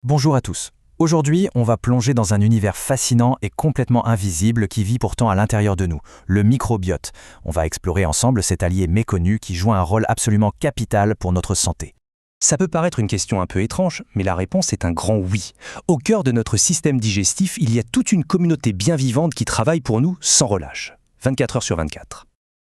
Bonjour à tous. Aujourd'hui, on va plonger dans un univers fascinant et complètement invisible qui vit pourtant à l'intérieur de nous, le microbiote. On va explorer ensemble cet allié méconnu qui joue un rôle absolument capital pour notre santé. Ça peut paraître une question un peu étrange, mais la réponse est un grand oui. Au cœur de notre système digestif, il y a toute une communauté bien vivante qui travaille pour nous sans relâche, 24 heures sur 24.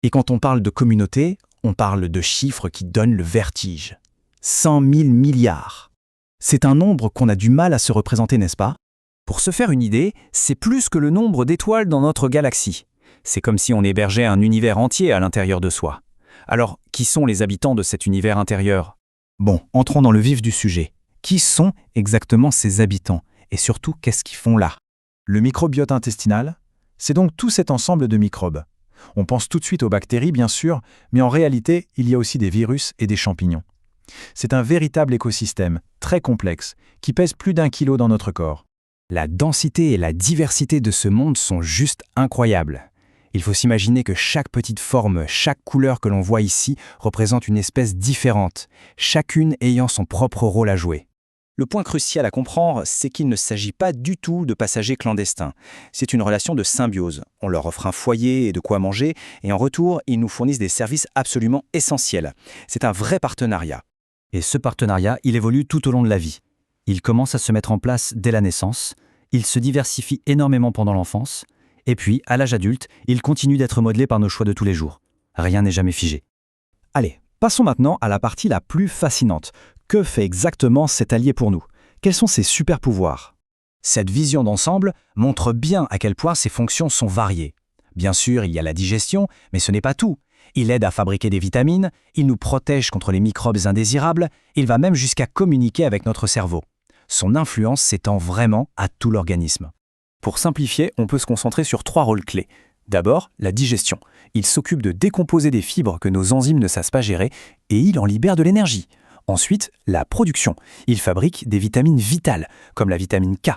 Et quand on parle de communauté, on parle de chiffres qui donnent le vertige. 100 000 milliards. C'est un nombre qu'on a du mal à se représenter, n'est-ce pas? Pour se faire une idée, c'est plus que le nombre d'étoiles dans notre galaxie. C'est comme si on hébergeait un univers entier à l'intérieur de soi. Alors, qui sont les habitants de cet univers intérieur? Bon, entrons dans le vif du sujet. Qui sont exactement ces habitants? Et surtout, qu'est-ce qu'ils font là? Le microbiote intestinal, c'est donc tout cet ensemble de microbes. On pense tout de suite aux bactéries, bien sûr, mais en réalité, il y a aussi des virus et des champignons. C'est un véritable écosystème, très complexe, qui pèse plus d'1 kilo dans notre corps. La densité et la diversité de ce monde sont juste incroyables. Il faut s'imaginer que chaque petite forme, chaque couleur que l'on voit ici représente une espèce différente, chacune ayant son propre rôle à jouer. Le point crucial à comprendre, c'est qu'il ne s'agit pas du tout de passagers clandestins. C'est une relation de symbiose. On leur offre un foyer et de quoi manger, et en retour, ils nous fournissent des services absolument essentiels. C'est un vrai partenariat. Et ce partenariat, il évolue tout au long de la vie. Il commence à se mettre en place dès la naissance, il se diversifie énormément pendant l'enfance, et puis, à l'âge adulte, il continue d'être modelé par nos choix de tous les jours. Rien n'est jamais figé. Allez, passons maintenant à la partie la plus fascinante. Que fait exactement cet allié pour nous? Quels sont ses super pouvoirs? Cette vision d'ensemble montre bien à quel point ses fonctions sont variées. Bien sûr, il y a la digestion, mais ce n'est pas tout. Il aide à fabriquer des vitamines, il nous protège contre les microbes indésirables, il va même jusqu'à communiquer avec notre cerveau. Son influence s'étend vraiment à tout l'organisme. Pour simplifier, on peut se concentrer sur 3 rôles clés. D'abord, la digestion. Il s'occupe de décomposer des fibres que nos enzymes ne savent pas gérer et il en libère de l'énergie. Ensuite, la production. Il fabrique des vitamines vitales, comme la vitamine K.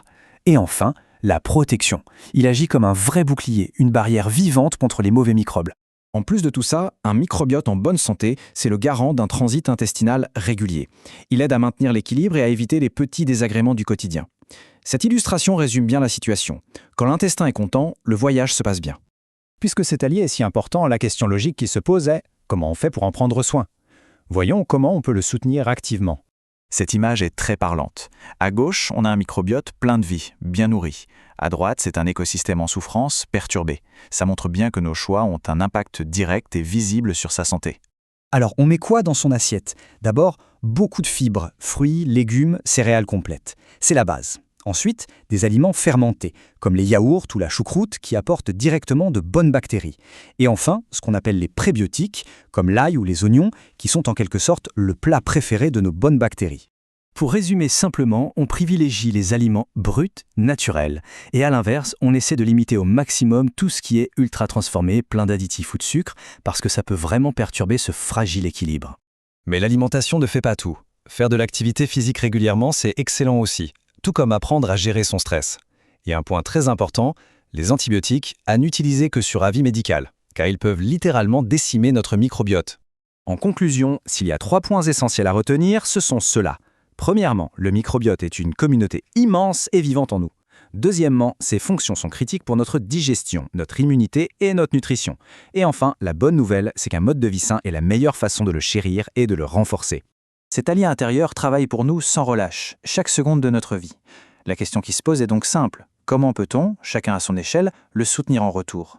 Et enfin, la protection. Il agit comme un vrai bouclier, une barrière vivante contre les mauvais microbes. En plus de tout ça, un microbiote en bonne santé, c'est le garant d'un transit intestinal régulier. Il aide à maintenir l'équilibre et à éviter les petits désagréments du quotidien. Cette illustration résume bien la situation. Quand l'intestin est content, le voyage se passe bien. Puisque cet allié est si important, la question logique qui se pose est « comment on fait pour en prendre soin ?» Voyons comment on peut le soutenir activement. Cette image est très parlante. À gauche, on a un microbiote plein de vie, bien nourri. À droite, c'est un écosystème en souffrance, perturbé. Ça montre bien que nos choix ont un impact direct et visible sur sa santé. Alors, on met quoi dans son assiette? D'abord, beaucoup de fibres, fruits, légumes, céréales complètes. C'est la base. Ensuite, des aliments fermentés, comme les yaourts ou la choucroute qui apportent directement de bonnes bactéries. Et enfin, ce qu'on appelle les prébiotiques, comme l'ail ou les oignons, qui sont en quelque sorte le plat préféré de nos bonnes bactéries. Pour résumer simplement, on privilégie les aliments bruts, naturels. Et à l'inverse, on essaie de limiter au maximum tout ce qui est ultra transformé, plein d'additifs ou de sucre, parce que ça peut vraiment perturber ce fragile équilibre. Mais l'alimentation ne fait pas tout. Faire de l'activité physique régulièrement, c'est excellent aussi. Tout comme apprendre à gérer son stress. Et un point très important, les antibiotiques à n'utiliser que sur avis médical, car ils peuvent littéralement décimer notre microbiote. En conclusion, s'il y a 3 points essentiels à retenir, ce sont ceux-là. Premièrement, le microbiote est une communauté immense et vivante en nous. Deuxièmement, ses fonctions sont critiques pour notre digestion, notre immunité et notre nutrition. Et enfin, la bonne nouvelle, c'est qu'un mode de vie sain est la meilleure façon de le chérir et de le renforcer. Cet allié intérieur travaille pour nous sans relâche, chaque seconde de notre vie. La question qui se pose est donc simple. Comment peut-on, chacun à son échelle, le soutenir en retour?